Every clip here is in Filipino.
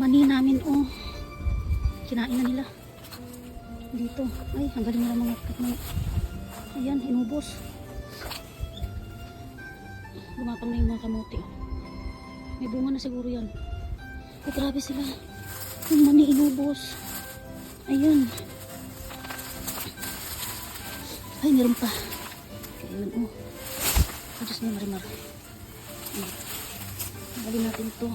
Mani namin, oh. Kinain na nila. Dito. Ay, ang galing nila mga mani. Ayan, inubos. Gumapang na yung mga kamote, oh. May bunga na siguro yan. Ay, grabe sila. Yung mani inubos. Ayan. Ay, meron pa. Ayan, oh. Oh, Diyos mo, marimar. Galing natin ito.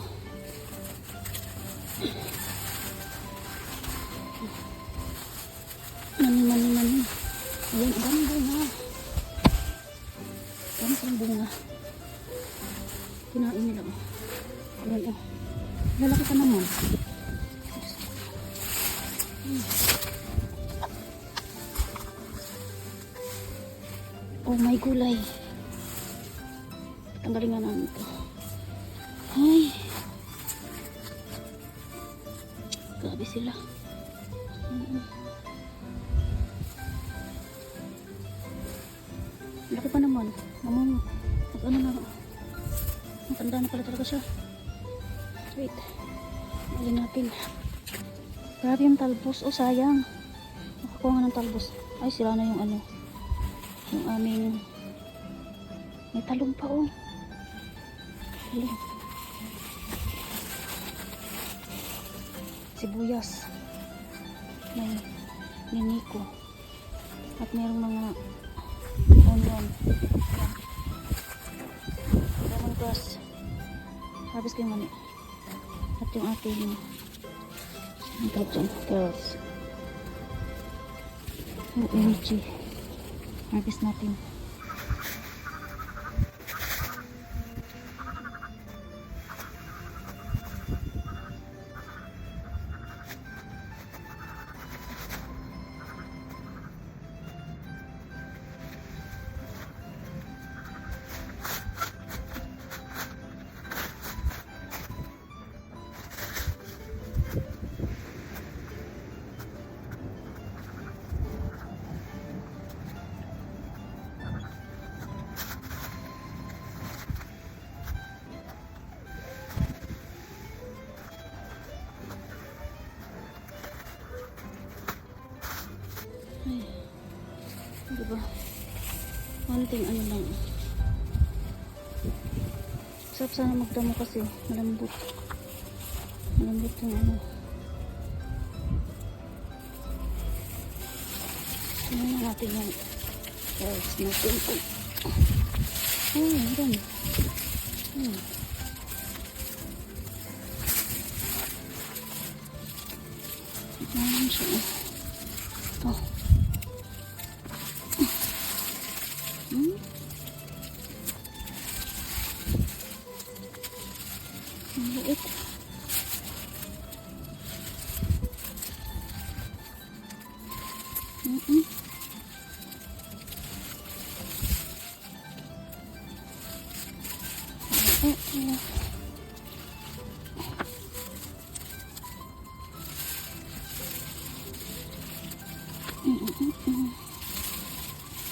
Mani. Ayan, ang daming bunga. Dami silang bunga. Kinain nila, oh. Ayan, oh. Lalaki pa naman. Oh, may gulay. Tanggalin nga namin ito. Ay. Grabe sila. Laki pa naman. Mamang, ano na. Matanda na pala talaga siya. Wait. Alin natin. Grabe yung talbos. Oh, sayang. Nakakuha nga ng talbos. Ay, sila na yung ano. Yung aming may talong pa, oh. Talong. Sibuyas. May niniko. At mayroong mga onion. Lemongrass. Harvest ko yung mani. At yung ating ang tawag dyan, carrots. Yung energy. Harvest natin. Ay, diba? Konting ano lang. Sarap sana magdamo kasi malambot. Malambot yung ano. Tingnan natin yung carrots natin. Oh, meron. Meron siya. Ito. Maliit.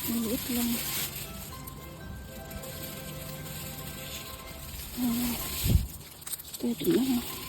Maliit lang. Pwede na.